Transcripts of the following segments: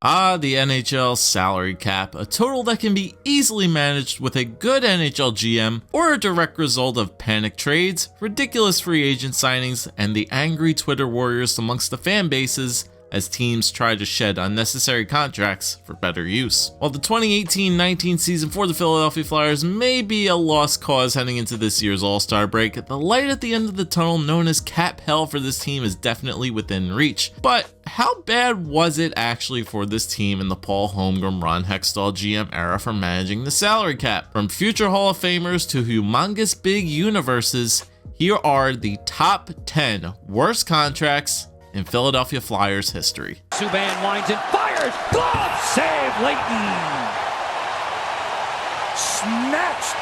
Ah, the NHL salary cap, a total that can be easily managed with a good NHL GM, or a direct result of panic trades, ridiculous free agent signings, and the angry Twitter warriors amongst the fan bases as teams try to shed unnecessary contracts for better use. While the 2018-19 season for the Philadelphia Flyers may be a lost cause heading into this year's All-Star break, the light at the end of the tunnel known as cap hell for this team is definitely within reach. But how bad was it actually for this team in the Paul Holmgren, Ron Hextall GM era for managing the salary cap? From future Hall of Famers to humongous big universes, here are the top 10 worst contracts in Philadelphia Flyers history. Subban winds and fires. Glove save, Leighton. Snatched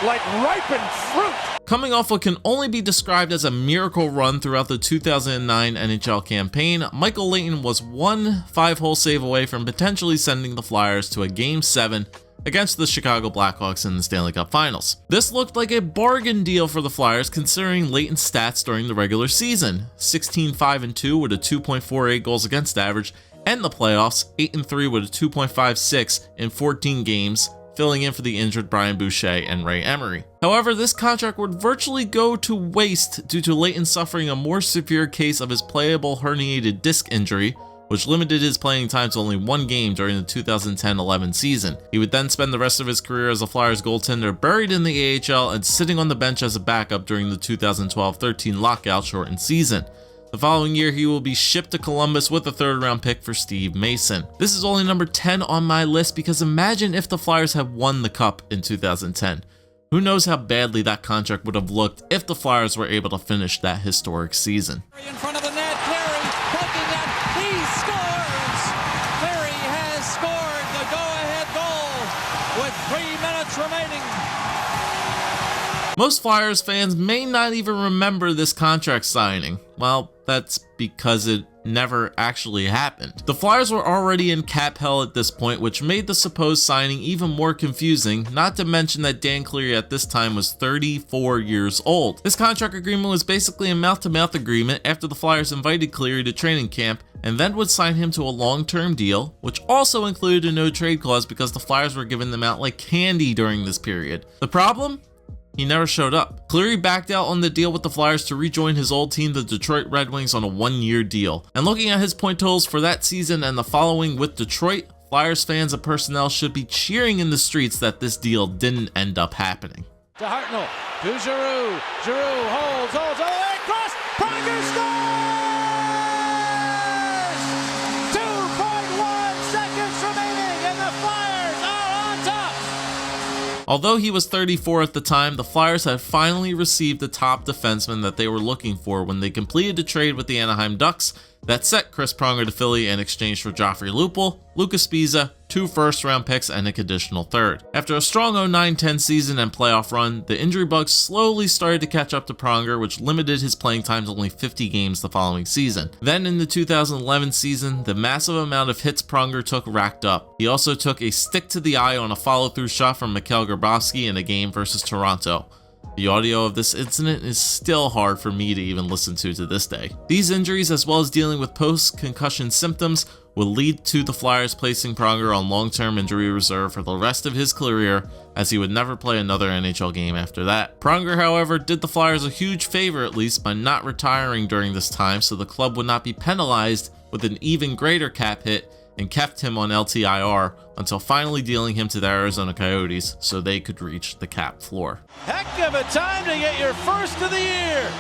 like ripened fruit. Coming off what can only be described as a miracle run throughout the 2009 NHL campaign, Michael Leighton was one 5-hole save away from potentially sending the Flyers to a Game 7 against the Chicago Blackhawks in the Stanley Cup Finals. This looked like a bargain deal for the Flyers considering Leighton's stats during the regular season: 16-5-2 with a 2.48 goals against average, and the playoffs 8-3 with a 2.56 in 14 games, filling in for the injured Brian Boucher and Ray Emery. However, this contract would virtually go to waste due to Leighton suffering a more severe case of his playable herniated disc injury, which limited his playing time to only one game during the 2010-11 season. He would then spend the rest of his career as a Flyers goaltender buried in the AHL and sitting on the bench as a backup during the 2012-13 lockout-shortened season. The following year, he will be shipped to Columbus with a third-round pick for Steve Mason. This is only number 10 on my list because imagine if the Flyers had won the Cup in 2010. Who knows how badly that contract would have looked if the Flyers were able to finish that historic season. In front of the net, Cleary poking at, he scores! Cleary has scored the go-ahead goal with 3 minutes remaining. Most Flyers fans may not even remember this contract signing. Well, that's because it never actually happened. The Flyers were already in cap hell at this point, which made the supposed signing even more confusing, not to mention that Dan Cleary at this time was 34 years old. This contract agreement was basically a mouth-to-mouth agreement after the Flyers invited Cleary to training camp and then would sign him to a long-term deal, which also included a no-trade clause because the Flyers were giving them out like candy during this period. The problem? He never showed up. Cleary backed out on the deal with the Flyers to rejoin his old team, the Detroit Red Wings, on a 1-year deal. And looking at his point totals for that season and the following with Detroit, Flyers fans and personnel should be cheering in the streets that this deal didn't end up happening. To Hartnell, to Giroux. Giroux holds, all the way across. Pronger scores! 2.1 seconds remaining, and the Flyers are on top. Although he was 34 at the time, the Flyers had finally received the top defenseman that they were looking for when they completed the trade with the Anaheim Ducks that sent Chris Pronger to Philly in exchange for Joffrey Lupul, Lucas Sbisa, 2 first-round picks, and a conditional third. After a strong 09-10 season and playoff run, the injury bug slowly started to catch up to Pronger, which limited his playing time to only 50 games the following season. Then in the 2011 season, the massive amount of hits Pronger took racked up. He also took a stick to the eye on a follow-through shot from Mikhail Grabowski in a game versus Toronto. The audio of this incident is still hard for me to even listen to this day. These injuries, as well as dealing with post-concussion symptoms, will lead to the Flyers placing Pronger on long-term injury reserve for the rest of his career, as he would never play another NHL game after that. Pronger, however, did the Flyers a huge favor at least by not retiring during this time, so the club would not be penalized with an even greater cap hit and kept him on LTIR until finally dealing him to the Arizona Coyotes so they could reach the cap floor. Heck of a time to get your first of the year.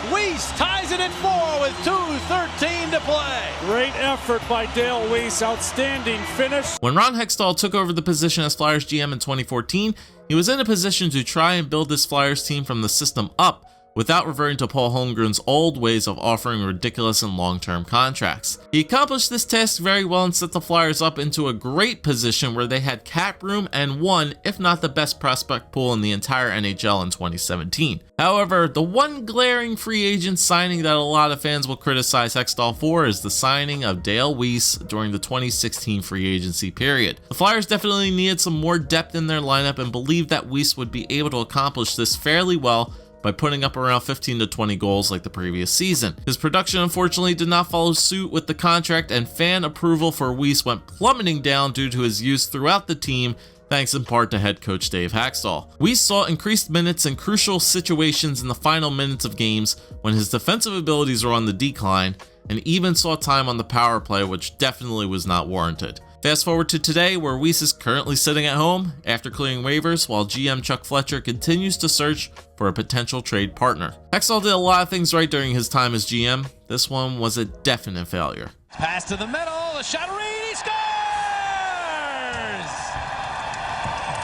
Weise ties it at 4 with 2:13 to play. Great effort by Dale Weise. Outstanding finish. When Ron Hextall took over the position as Flyers GM in 2014, he was in a position to try and build this Flyers team from the system up without reverting to Paul Holmgren's old ways of offering ridiculous and long-term contracts. He accomplished this task very well and set the Flyers up into a great position where they had cap room and one, if not the best prospect pool in the entire NHL in 2017. However, the one glaring free agent signing that a lot of fans will criticize Hextall for is the signing of Dale Weise during the 2016 free agency period. The Flyers definitely needed some more depth in their lineup and believed that Weise would be able to accomplish this fairly well by putting up around 15 to 20 goals like the previous season. His production unfortunately did not follow suit with the contract, and fan approval for Weise went plummeting down due to his use throughout the team, thanks in part to head coach Dave Haxtell. Weise saw increased minutes in crucial situations in the final minutes of games when his defensive abilities were on the decline, and even saw time on the power play, which definitely was not warranted. Fast forward to today, where Weise is currently sitting at home after clearing waivers, while GM Chuck Fletcher continues to search for a potential trade partner. Haxtell did a lot of things right during his time as GM. This one was a definite failure. Pass to the middle, the shot, Reed, he scores!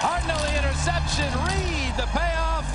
Hardnelly interception, Reed the payoff,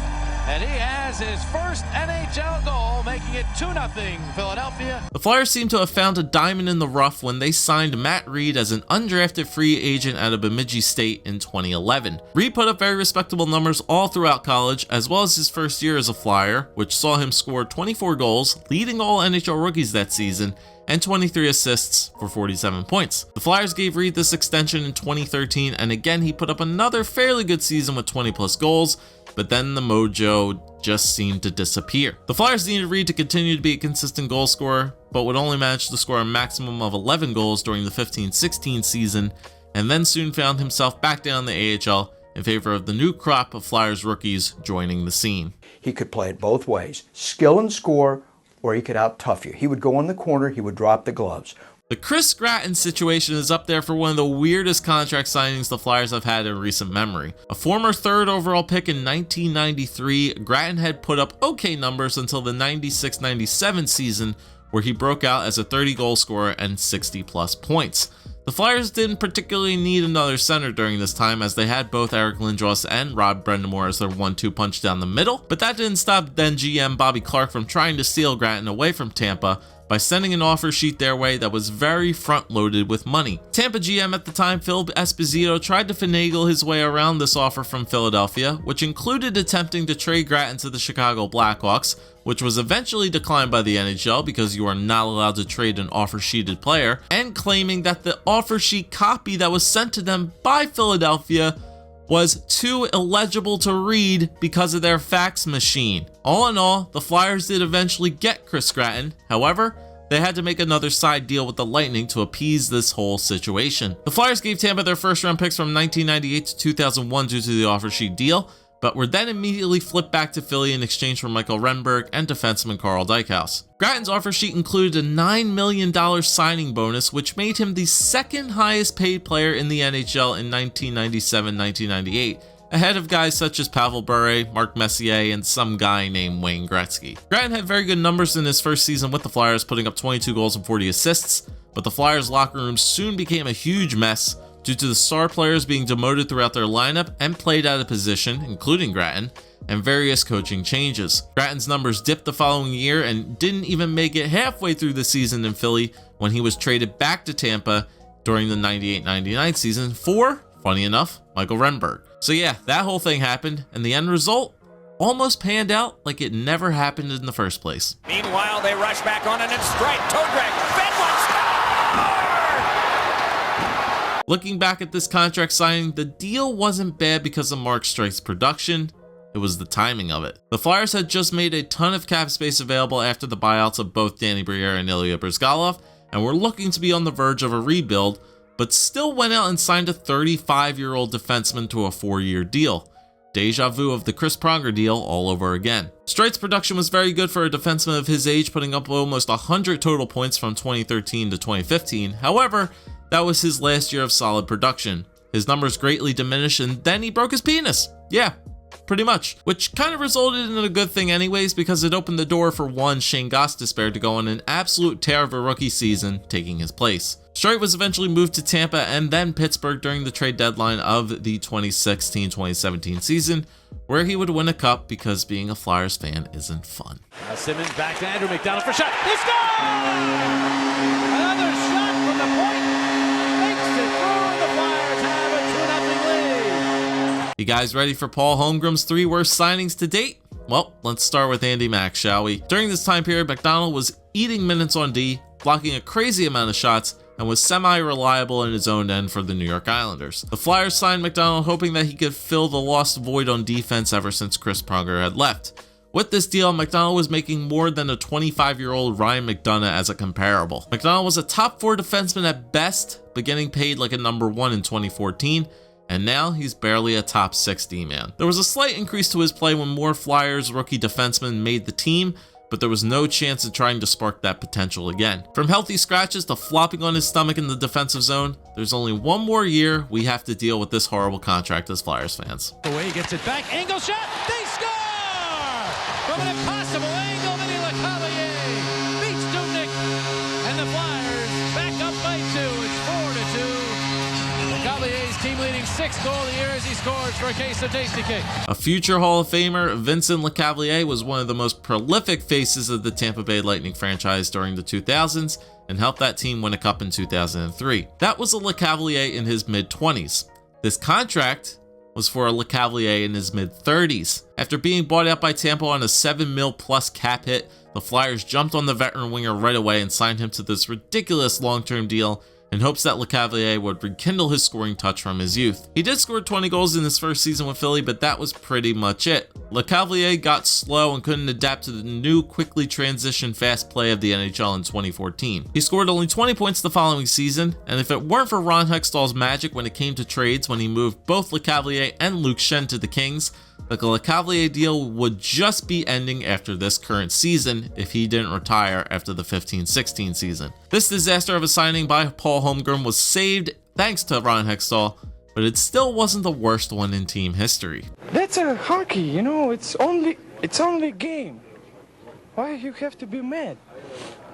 and he has his first NHL goal, making it 2-0 Philadelphia. The Flyers seem to have found a diamond in the rough when they signed Matt Reed as an undrafted free agent out of Bemidji State in 2011. Reed put up very respectable numbers all throughout college, as well as his first year as a Flyer, which saw him score 24 goals, leading all NHL rookies that season, and 23 assists for 47 points. The Flyers gave Reed this extension in 2013, and again he put up another fairly good season with 20 plus goals, but then the mojo just seemed to disappear. The Flyers needed Reed to continue to be a consistent goal scorer, but would only manage to score a maximum of 11 goals during the 15-16 season, and then soon found himself back down in the AHL in favor of the new crop of Flyers rookies joining the scene. He could play it both ways, skill and score, or he could out-tough you. He would go in the corner, he would drop the gloves. The Chris Gratton situation is up there for one of the weirdest contract signings the Flyers have had in recent memory. A former third overall pick in 1993, Gratton had put up okay numbers until the 96-97 season, where he broke out as a 30-goal scorer and 60 plus points. The Flyers didn't particularly need another center during this time, as they had both Eric Lindros and Rod Brind'Amour as their 1-2 punch down the middle, but that didn't stop then GM Bobby Clarke from trying to steal Gratton away from Tampa by sending an offer sheet their way that was very front-loaded with money. Tampa GM at the time, Phil Esposito, tried to finagle his way around this offer from Philadelphia, which included attempting to trade Gratton to the Chicago Blackhawks, which was eventually declined by the NHL because you are not allowed to trade an offer-sheeted player, and claiming that the offer sheet copy that was sent to them by Philadelphia was too illegible to read because of their fax machine. All in all, the Flyers did eventually get Chris Gratton. However, they had to make another side deal with the Lightning to appease this whole situation. The Flyers gave Tampa their first-round picks from 1998 to 2001 due to the offer sheet deal, but were then immediately flipped back to Philly in exchange for Michael Renberg and defenseman Carl Dykhouse. Gratton's offer sheet included a $9 million signing bonus, which made him the second highest paid player in the NHL in 1997-1998, ahead of guys such as Pavel Bure, Mark Messier, and some guy named Wayne Gretzky. Gratton had very good numbers in his first season with the Flyers, putting up 22 goals and 40 assists, but the Flyers' locker room soon became a huge mess due to the star players being demoted throughout their lineup and played out of position, including Gratton, and various coaching changes. Gratton's numbers dipped the following year and didn't even make it halfway through the season in Philly when he was traded back to Tampa during the 98-99 season for, funny enough, Michael Renberg. So yeah, that whole thing happened, and the end result almost panned out like it never happened in the first place. Meanwhile, they rush back on and it's strike. Toe drag. Finland score! Looking back at this contract signing, the deal wasn't bad because of Mark Strike's production. It was the timing of it. The Flyers had just made a ton of cap space available after the buyouts of both Danny Briere and Ilya Bryzgalov, and were looking to be on the verge of a rebuild, but still went out and signed a 35-year-old defenseman to a 4-year deal. Deja vu of the Chris Pronger deal all over again. Strike's production was very good for a defenseman of his age, putting up almost 100 total points from 2013 to 2015. However, that was his last year of solid production. His numbers greatly diminished, and then he broke his penis. Yeah, pretty much. Which kind of resulted in a good thing anyways, because it opened the door for one Shane Gostisbehere to go on an absolute tear of a rookie season, taking his place. Strike was eventually moved to Tampa and then Pittsburgh during the trade deadline of the 2016-2017 season, where he would win a cup because being a Flyers fan isn't fun. Simmons back to Andrew MacDonald for shot. He scores! Another shot from the point. Makes it through. The Flyers have a 2-0 lead. You guys ready for Paul Holmgren's 3 worst signings to date? Well, let's start with Andy Mack, shall we? During this time period, MacDonald was eating minutes on D, blocking a crazy amount of shots, and was semi-reliable in his own end for the New York Islanders. The Flyers signed MacDonald hoping that he could fill the lost void on defense ever since Chris Pronger had left. With this deal, MacDonald was making more than a 25-year-old Ryan McDonough as a comparable. MacDonald was a top 4 defenseman at best, but getting paid like a number 1 in 2014, and now he's barely a top 6 D-man. There was a slight increase to his play when more Flyers rookie defensemen made the team, but there was no chance of trying to spark that potential again. From healthy scratches to flopping on his stomach in the defensive zone, there's only one more year we have to deal with this horrible contract as Flyers fans. The way he gets it back, angle shot, they score! From an impossible angle, Ilya Lecavalier beats Dubnyk, and the Flyers back up by 2. It's 4-2. Lecavalier's team-leading 6th goal of the year as he scores for a case of Tasty Cake. A future Hall of Famer, Vincent Lecavalier was one of the most prolific faces of the Tampa Bay Lightning franchise during the 2000s and helped that team win a cup in 2003. That was a Lecavalier in his mid-20s. This contract was for a Lecavalier in his mid-30s. After being bought out by Tampa on a $7 million plus cap hit, the Flyers jumped on the veteran winger right away and signed him to this ridiculous long-term deal in hopes that Lecavalier would rekindle his scoring touch from his youth. He did score 20 goals in his first season with Philly, but that was pretty much it. Lecavalier got slow and couldn't adapt to the new, quickly transitioned fast play of the NHL in 2014. He scored only 20 points the following season, and if it weren't for Ron Hextall's magic when it came to trades when he moved both Lecavalier and Luke Schenn to the Kings, the Lecavalier deal would just be ending after this current season if he didn't retire after the 15-16 season. This disaster of a signing by Paul Holmgren was saved thanks to Ron Hextall, but it still wasn't the worst one in team history. That's a hockey, you know, it's only a game. Why you have to be mad?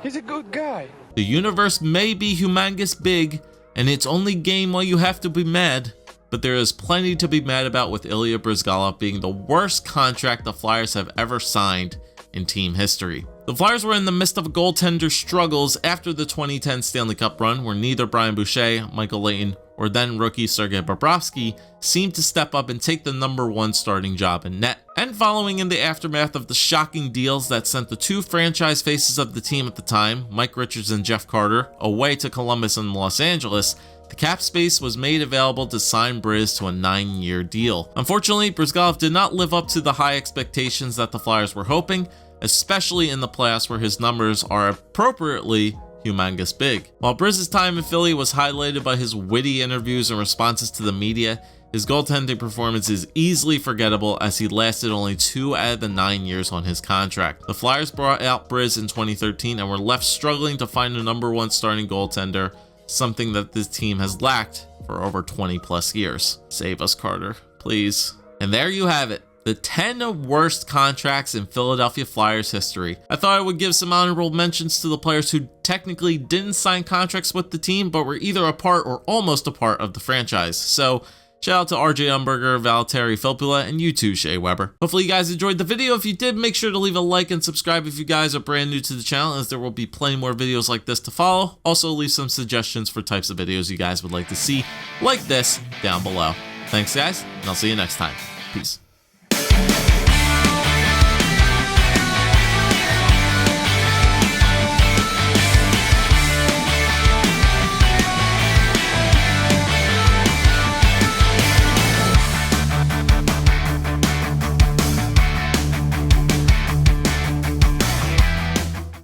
He's a good guy. The universe may be humongous big, and it's only game while you have to be mad, but there is plenty to be mad about with Ilya Bryzgalov being the worst contract the Flyers have ever signed in team history. The Flyers were in the midst of goaltender struggles after the 2010 Stanley Cup run, where neither Brian Boucher, Michael Leighton, or then rookie Sergei Bobrovsky seemed to step up and take the number 1 starting job in net. And following in the aftermath of the shocking deals that sent the 2 franchise faces of the team at the time, Mike Richards and Jeff Carter, away to Columbus and Los Angeles, the cap space was made available to sign Briz to a 9-year deal. Unfortunately, Bryzgalov did not live up to the high expectations that the Flyers were hoping, especially in the playoffs where his numbers are appropriately humongous big. While Briz's time in Philly was highlighted by his witty interviews and responses to the media, his goaltending performance is easily forgettable as he lasted only 2 out of the 9 years on his contract. The Flyers brought out Briz in 2013 and were left struggling to find a number 1 starting goaltender, something that this team has lacked for over 20 plus years. Save us, Carter, please. And there you have it. The 10 worst contracts in Philadelphia Flyers history. I thought I would give some honorable mentions to the players who technically didn't sign contracts with the team, but were either a part or almost a part of the franchise. So shout out to RJ Umberger, Valtteri Filppula, and you too, Shea Weber. Hopefully you guys enjoyed the video. If you did, make sure to leave a like and subscribe if you guys are brand new to the channel, as there will be plenty more videos like this to follow. Also leave some suggestions for types of videos you guys would like to see like this down below. Thanks guys, and I'll see you next time. Peace.